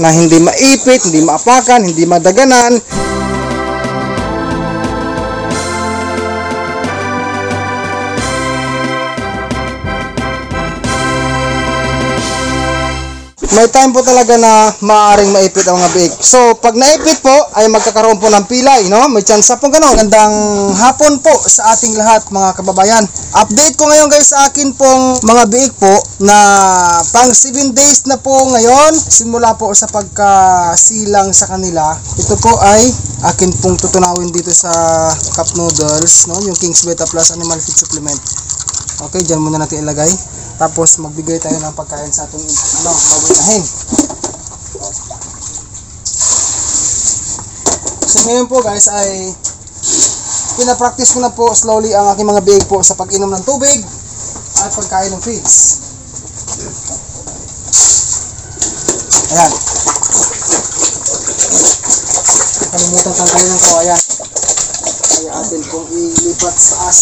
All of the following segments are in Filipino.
na hindi maipit, hindi maapakan, hindi madaganan. May time po talaga na maaaring maipit ang mga biik. So, pag naipit po, ay magkakaroon po ng pilay, no? May chance po gano'n. Gandang hapon po sa ating lahat, mga kababayan. Update ko ngayon guys sa akin pong mga biik po na pang 7 days na po ngayon. Simula po sa pagkasilang sa kanila. Ito po ay akin pong tutunawin dito sa cup noodles, no? Yung King's Beta Plus Animal Feed Supplement. Okay, dyan muna natin ilagay. Tapos magbigay tayo ng pagkain sa ating babuinahin. So ngayon po guys ay pinapractice ko na po slowly ang aking mga biik po sa pag-inom ng tubig at pagkain ng feeds. Ayan. Kalimutan tanggalin ko. Ayan. Kaya atin pong ilipat sa as.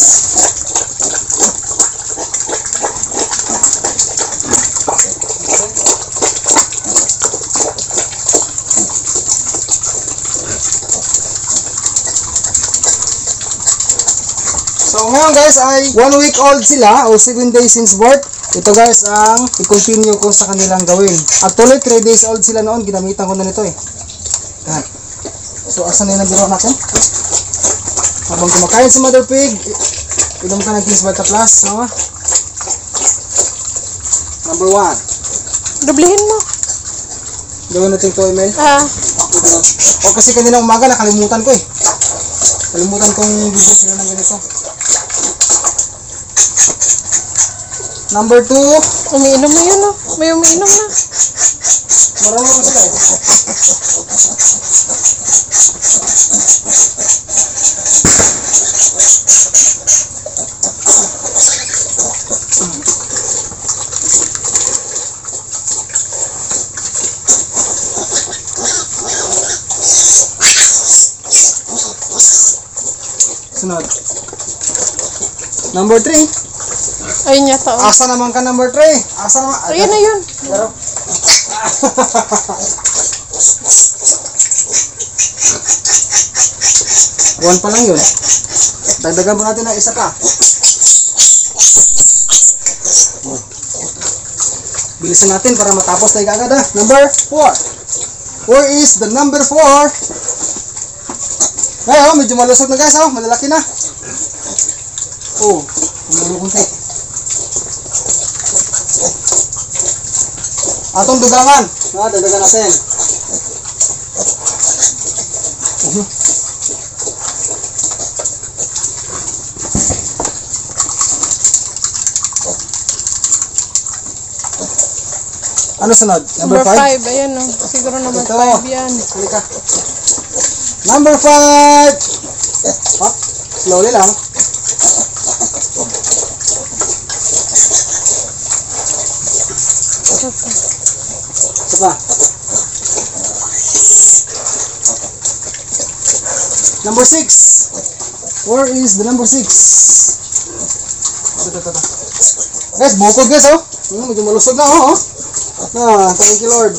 So ngayon guys ay 1 week old sila o 7 days since birth. Ito guys ang i-continue ko sa kanilang gawin. Actually 3 days old sila noon, ginamitan ko na nito eh. Yan. So asan na yung nabiro natin? Habang kumakain si Mother Pig, inom ka ng King's Beta Plus, no? Number 1. Dublihin mo. Gawin natin ito, Emel. O kasi kanina umaga nakalimutan ko eh. Kalimutan kong bigyan sila ng ganito. Number 2. Umiinom na yun, oh. May umiinom na. Marami ko sila eh. Sunod. Number 3. Ayun yata, oh. Asa naman ka number 3? Asa naman? Ayun na yun. Pero, one pa lang yun. Dagdagan mo natin ng isa pa. Bilisan natin para matapos tayo agad ah. Number 4. Where is the number 4? Ay, oh, medyo malusog na guys, oh, malalaki na. Oh, kunti. Atong dugangan. Dagdagan natin. Ano sunod? Number 5. Ayan, oh. Siguro number 5 yan. Halika. Number 5. Hop. Slowly lang. Isa pa. Number 6. Where is the number 6? Ito. Guys, bukod guys, oh. Medyo malusog na, oh. Thank you Lord.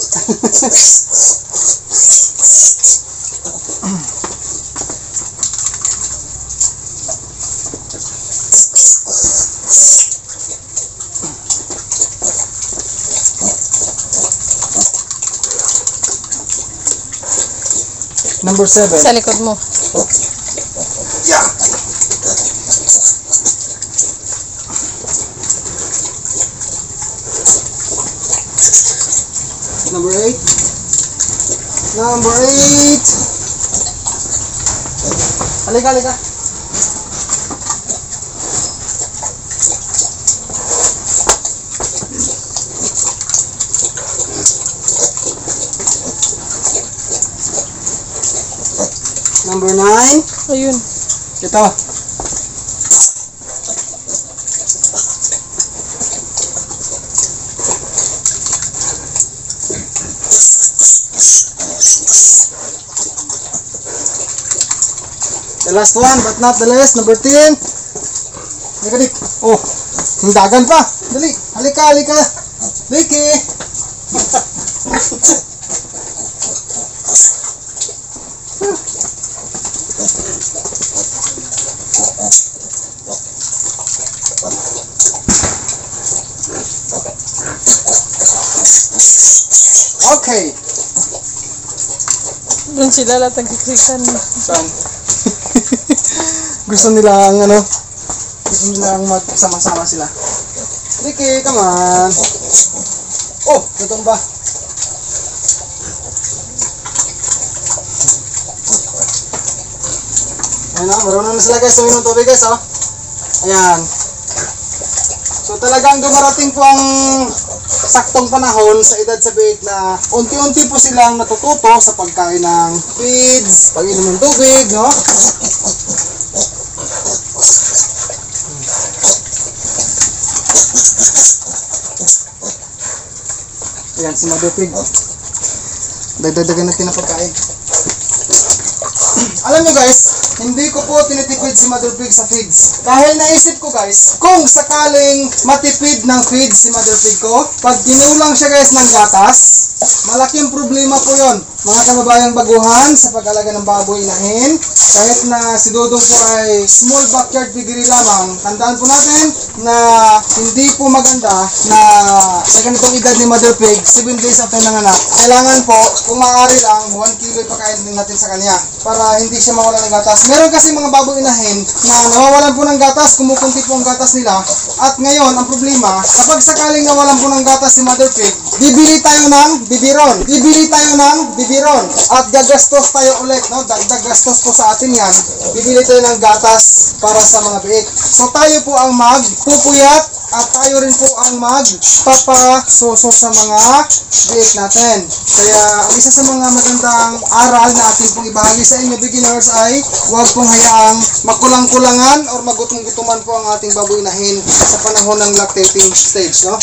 Number 7. Sa likod mo. Yeah. Number 8. Number 8. Halika. Number 9. Ayun. Ito. The last one but not the least, number 10. Halika dik. Oh, hindagan pa. Dali. Halika. Liki. Okay. Doon sila lahat nagkikrikan. Saan? Gusto nilang gusto nilang magsama-sama sila. Ricky, come on. Oh, tutong ba? Ayan na, marunong na sila guys. Suminom tubig guys, oh. Ayan. So talagang dumarating po ang saktong panahon sa edad sa biik na unti-unti po silang natututo sa pagkain ng feeds, pag-inom ng tubig, no? Ayan, si Mother Pig. Dagdagan natin ang pagkain. Alam nyo guys, hindi ko po tinitipid si Mother Pig sa feeds. Dahil naisip ko guys, kung sakaling matipid ng feeds si Mother Pig ko, pag kinulang siya guys ng gatas, malaking problema po yon, mga kababayang baguhan sa pag-alaga ng baboy inahin. Kahit na si Dodong po ay small backyard piggery lamang, tandaan po natin na hindi po maganda na sa ganitong edad ni Mother Pig, 7 days after nanganak, kailangan po, kung maaari lang, 1 kilo ipakain din natin sa kanya para hindi siya mawala ng gatas. Meron kasi mga baboy inahin na nawawalan po ng gatas, kumukunti po ang gatas nila. At ngayon, ang problema, kapag sakaling nawalan po ng gatas si Mother Pig, bibili tayo ng bibiron. Bibili tayo ng bibiron. At gagastos tayo ulit, no? Dagdag gastos po sa atin yan. Bibili tayo ng gatas para sa mga biik. So tayo po ang magpupuyat at tayo rin po ang magpapasuso sa mga biik natin. Kaya ang isa sa mga magandang aral na atin pong ibahagi sa inyo beginners ay huwag pong hayaang makulang-kulangan or magutom-gutuman po ang ating baboy inahin sa panahon ng lactating stage, no?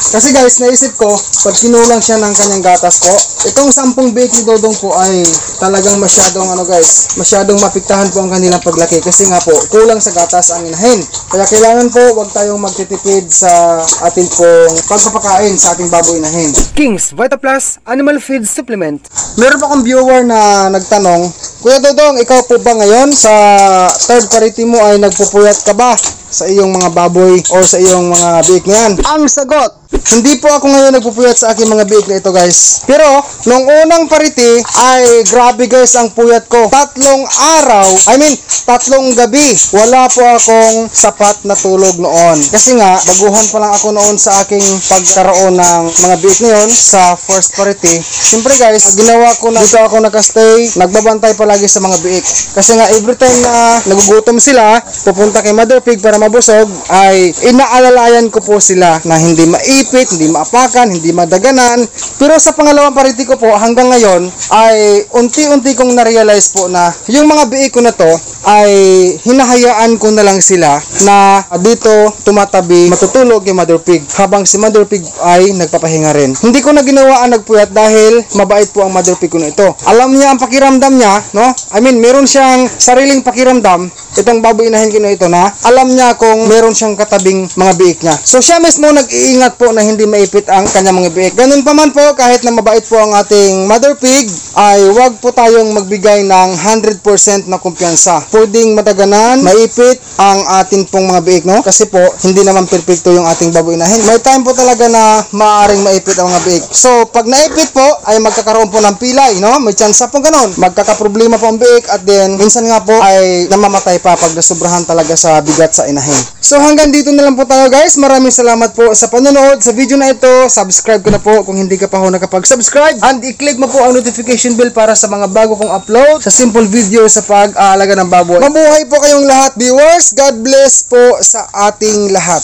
Kasi guys, naisip ko, pag kinulang siya ng kanyang gatas po, itong 10 biik ni Dodong po ay talagang masyadong masyadong mapiktahan po ang kanilang paglaki kasi nga po, kulang sa gatas ang inahin. Kaya kailangan po, huwag tayong magtitipid sa ating pong pagpapakain sa ating baboy inahin. King's Vita Plus Animal Feed Supplement. Meron pa akong viewer na nagtanong, Kuya Dodong, ikaw po ba ngayon sa third party mo ay nagpupuyat ka ba sa iyong mga baboy o sa iyong mga biik niyan? Ang sagot, hindi po ako ngayon nagpupuyat sa aking mga biik na ito guys. Pero, nung unang parity ay grabe guys ang puyat ko. 3 gabi, wala po akong sapat na tulog noon. Kasi nga, baguhan pa lang ako noon sa aking pagkaroon ng mga biik ngayon sa first parity. Siyempre guys, ginawa ko na dito ako nakastay, nagbabantay palagi sa mga biik. Kasi nga, every time na nagugutom sila, pupunta kay Mother Pig para mabusog, ay inaalalayan ko po sila na hindi maipit, hindi maapakan, hindi madaganan. Pero sa pangalawang parity ko po, hanggang ngayon, ay unti-unti kong na-realize po na yung mga biik ko na to, ay hinahayaan ko na lang sila na dito tumatabi, matutulog kay Mother Pig habang si Mother Pig ay nagpapahinga rin. Hindi ko na ginawa ang nagpuyat dahil mabait po ang Mother Pig ko na ito. Alam niya ang pakiramdam niya, no? I mean, meron siyang sariling pakiramdam, itong baboy inahin ko na ito, na alam niya kung meron siyang katabing mga biik niya. So siya mismo nag-iingat po na hindi maipit ang kanyang mga biik. Ganun pa man po, kahit na mabait po ang ating Mother Pig, ay wag po tayong magbigay ng 100% na kumpiyansa. Pwedeng mataganan, maipit ang ating pong mga biik, no? Kasi po, hindi naman perfecto yung ating baboy inahin. May time po talaga na maaaring maipit ang mga biik. So, pag naipit po, ay magkakaroon po ng pilay, no? May chance po ganun. Magkakaproblema po ang biik at then, minsan nga po ay namamatay pa pag nasubrahan talaga sa bigat sa inahin. So, hanggang dito na lang po tayo guys. Maraming salamat po sa panonood sa video na ito. Subscribe ko na po kung hindi ka pa ho nakapag-subscribe. And i-click mo po ang notification bell para sa mga bago kong upload sa simple video sa pag-aalaga ng baboy. Mabuhay po kayong lahat, viewers. God bless po sa ating lahat.